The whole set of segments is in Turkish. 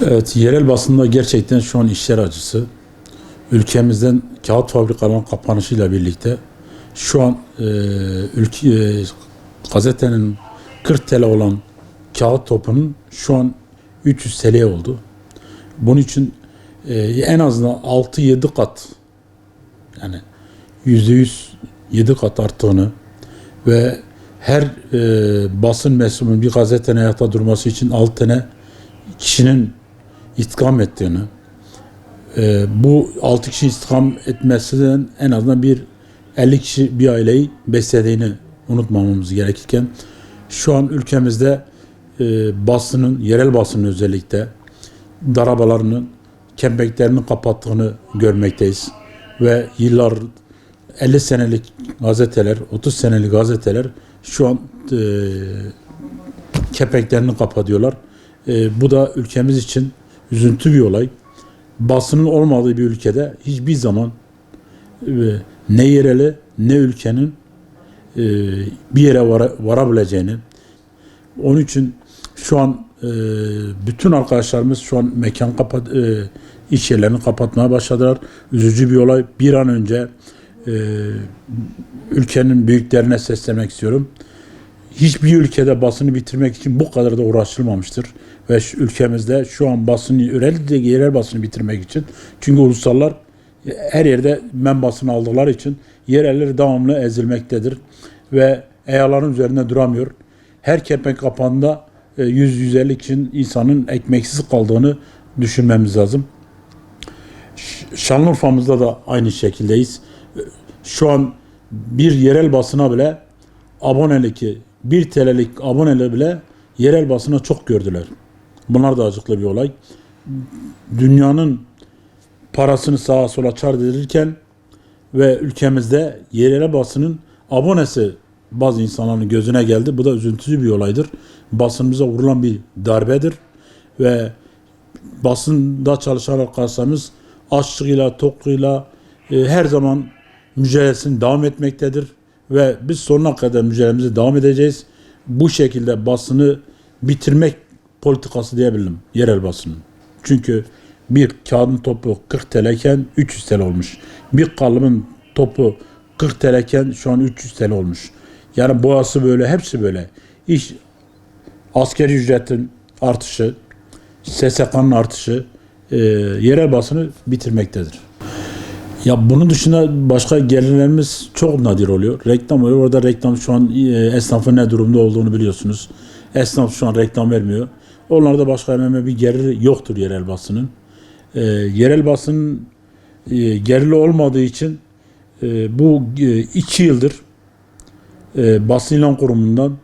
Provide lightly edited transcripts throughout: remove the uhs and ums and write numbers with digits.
Evet, yerel basında gerçekten şu an işler acısı. Ülkemizden kağıt fabrikalarının kapanışıyla birlikte şu an gazetenin 40 TL olan kağıt topunun şu an 300 TL oldu. Bunun için en azından 6-7 kat, yani %100 7 kat arttığını ve her basın mensubunun bir gazetenin ayakta durması için 6 tane kişinin istikam ettiğini, bu 6 kişi istikam etmesinden en azından 50 kişi bir aileyi beslediğini unutmamamız gerekirken şu an ülkemizde basının, yerel basının özellikle darabalarının, kepenklerini kapattığını görmekteyiz. Ve yıllar 50 senelik gazeteler, 30 senelik gazeteler şu an kepenklerini kapatıyorlar. Bu da ülkemiz için üzüntü bir olay. Basının olmadığı bir ülkede hiçbir zaman ne yereli ne ülkenin bir yere varabileceğini. Onun için şu an bütün arkadaşlarımız şu an iş yerlerini kapatmaya başladılar. Üzücü bir olay. Bir an önce ülkenin büyüklerine seslenmek istiyorum. Hiçbir ülkede basını bitirmek için bu kadar da uğraşılmamıştır. Ve ülkemizde şu an basını, özellikle yerel basını bitirmek için. Çünkü ulusallar her yerde basını aldıkları için yereller devamlı ezilmektedir. Ve EYA'ların üzerinde duramıyor. Her kepenk kapağında 100-150 kişinin insanın ekmeksiz kaldığını düşünmemiz lazım. Şanlıurfa'mızda da aynı şekildeyiz. Şu an bir yerel basına bile abonelik, 1 TL'lik aboneli bile yerel basına çok gördüler. Bunlar da acıklı bir olay. Dünyanın parasını sağa sola çark edilirken ve ülkemizde yerel basının abonesi bazı insanların gözüne geldi. Bu da üzüntücü bir olaydır. Basınımıza vurulan bir darbedir. Ve basında çalışan arkadaşlarımız açlığıyla, tokluğuyla her zaman mücadelesini devam etmektedir. Ve biz sonuna kadar mücadelemize devam edeceğiz. Bu şekilde basını bitirmek politikası diyebilirim yerel basının. Çünkü bir kağıdın topu 40 TL iken 300 TL olmuş. Bir kalıbın topu 40 TL iken şu an 300 TL olmuş. Yani boğası böyle, hepsi böyle. Asgari ücretin artışı, SSK'nın artışı yerel basını bitirmektedir. Ya bunun dışında başka gelirlerimiz çok nadir oluyor. Reklam oluyor. Orada reklam şu an esnafın ne durumda olduğunu biliyorsunuz. Esnaf şu an reklam vermiyor. Onlarda başka hemen bir gelir yoktur yerel basının. Yerel basının gelirli olmadığı için bu 2 yıldır basın ilan kurumundan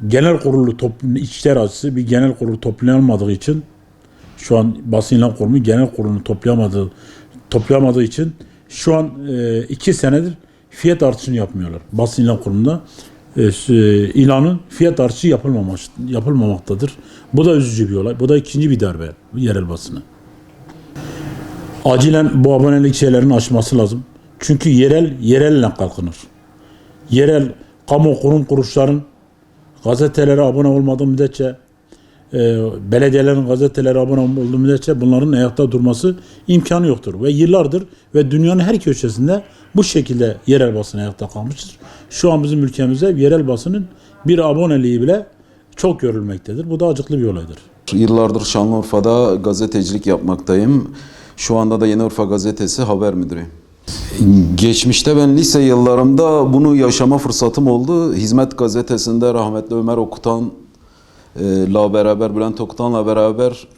genel kurulu içler acısı bir genel kurulu toplanamadığı için şu an basın ilan kurumu genel kurulunu toplayamadığı için şu an 2 senedir fiyat artışını yapmıyorlar. Basın ilan kurumunda ilanın fiyat artışı yapılmamaktadır. Bu da üzücü bir olay. Bu da ikinci bir darbe yerel basını. Acilen bu abonelik şeylerin aşması lazım. Çünkü yerelle kalkınır. Yerel kamu kurum kuruluşların gazetelere abone olmadığı müddetçe, belediyelerin gazetelere abone olduğu müddetçe bunların ayakta durması imkanı yoktur. Ve yıllardır ve dünyanın her köşesinde bu şekilde yerel basın ayakta kalmıştır. Şu an bizim ülkemizde yerel basının bir aboneliği bile çok görülmektedir. Bu da acıklı bir olaydır. Yıllardır Şanlıurfa'da gazetecilik yapmaktayım. Şu anda da Yeniurfa Gazetesi haber müdürüyüm. Geçmişte ben lise yıllarımda bunu yaşama fırsatım oldu. Hizmet Gazetesi'nde rahmetli Ömer Okutan'la beraber, Bülent Okutan'la beraber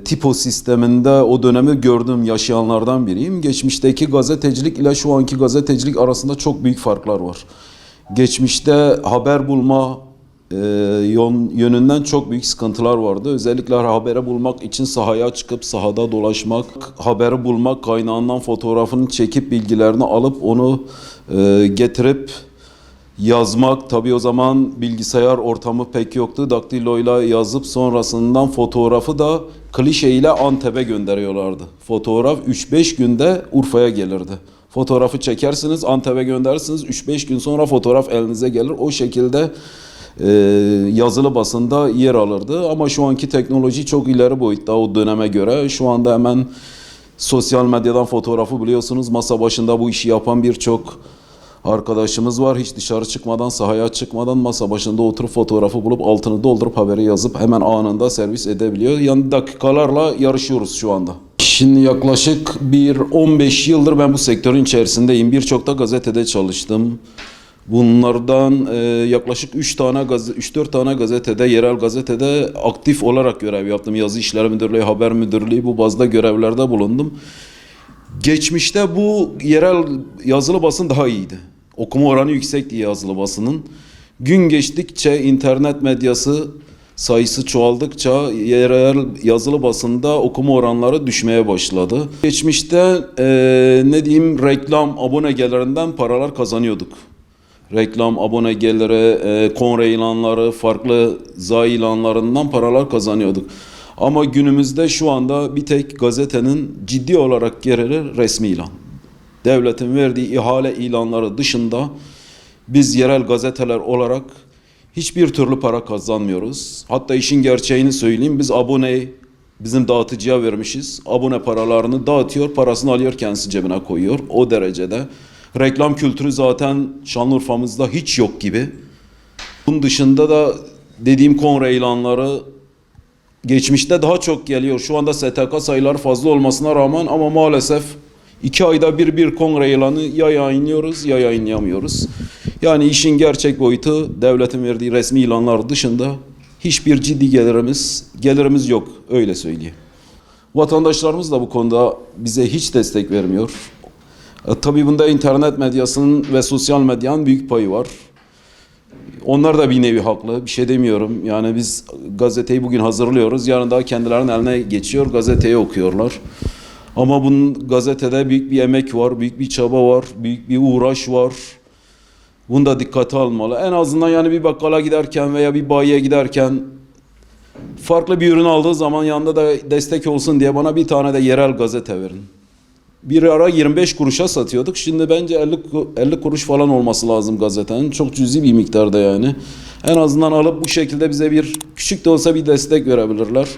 tipo sisteminde o dönemi gördüğüm yaşayanlardan biriyim. Geçmişteki gazetecilik ile şu anki gazetecilik arasında çok büyük farklar var. Geçmişte haber bulma yönünden çok büyük sıkıntılar vardı. Özellikle haberi bulmak için sahaya çıkıp sahada dolaşmak, haberi bulmak, kaynağından fotoğrafını çekip bilgilerini alıp onu getirip yazmak. Tabii o zaman bilgisayar ortamı pek yoktu. Daktiloyla yazıp sonrasından fotoğrafı da klişe ile Antep'e gönderiyorlardı. Fotoğraf 3-5 günde Urfa'ya gelirdi. Fotoğrafı çekersiniz, Antep'e gönderirsiniz. 3-5 gün sonra fotoğraf elinize gelir. O şekilde yazılı basında yer alırdı. Ama şu anki teknoloji çok ileri boyutta o döneme göre. Şu anda hemen sosyal medyadan fotoğrafı biliyorsunuz. Masa başında bu işi yapan birçok arkadaşımız var. Hiç dışarı çıkmadan, sahaya çıkmadan masa başında oturup fotoğrafı bulup altını doldurup haberi yazıp hemen anında servis edebiliyor. Yani dakikalarla yarışıyoruz şu anda. Şimdi yaklaşık 15 yıldır ben bu sektörün içerisindeyim. Birçok da gazetede çalıştım. Bunlardan yaklaşık 3-4 tane gazetede, yerel gazetede aktif olarak görev yaptım. Yazı İşleri Müdürlüğü, Haber Müdürlüğü, bu bazda görevlerde bulundum. Geçmişte bu yerel yazılı basın daha iyiydi. Okuma oranı yüksekti yazılı basının. Gün geçtikçe internet medyası sayısı çoğaldıkça yerel yazılı basında okuma oranları düşmeye başladı. Geçmişte reklam abone gelirinden paralar kazanıyorduk. Reklam, abone geliri, konre ilanları, farklı zayi ilanlarından paralar kazanıyorduk. Ama günümüzde şu anda bir tek gazetenin ciddi olarak geliri resmi ilan. Devletin verdiği ihale ilanları dışında biz yerel gazeteler olarak hiçbir türlü para kazanmıyoruz. Hatta işin gerçeğini söyleyeyim, biz aboneyi bizim dağıtıcıya vermişiz. Abone paralarını dağıtıyor, parasını alıyor, kendisi cebine koyuyor. O derecede. Reklam kültürü zaten Şanlıurfa'mızda hiç yok gibi. Bunun dışında da dediğim konre ilanları geçmişte daha çok geliyor. Şu anda STK sayıları fazla olmasına rağmen ama maalesef 2 ayda bir kongre ilanı ya yayınlıyoruz ya yayınlayamıyoruz. Yani işin gerçek boyutu devletin verdiği resmi ilanlar dışında hiçbir ciddi gelirimiz yok, öyle söyleyeyim. Vatandaşlarımız da bu konuda bize hiç destek vermiyor. Tabii bunda internet medyasının ve sosyal medyanın büyük payı var. Onlar da bir nevi haklı, bir şey demiyorum. Yani biz gazeteyi bugün hazırlıyoruz, yarın daha kendilerinin eline geçiyor, gazeteyi okuyorlar. Ama bunun gazetede büyük bir emek var, büyük bir çaba var, büyük bir uğraş var. Bunu da dikkate almalı. En azından yani bir bakkala giderken veya bir bayiye giderken farklı bir ürün aldığı zaman yanında da destek olsun diye bana bir tane de yerel gazete verin. Bir ara 25 kuruşa satıyorduk. Şimdi bence 50 kuruş falan olması lazım gazetenin. Çok cüzi bir miktarda yani. En azından alıp bu şekilde bize bir küçük de olsa bir destek verebilirler.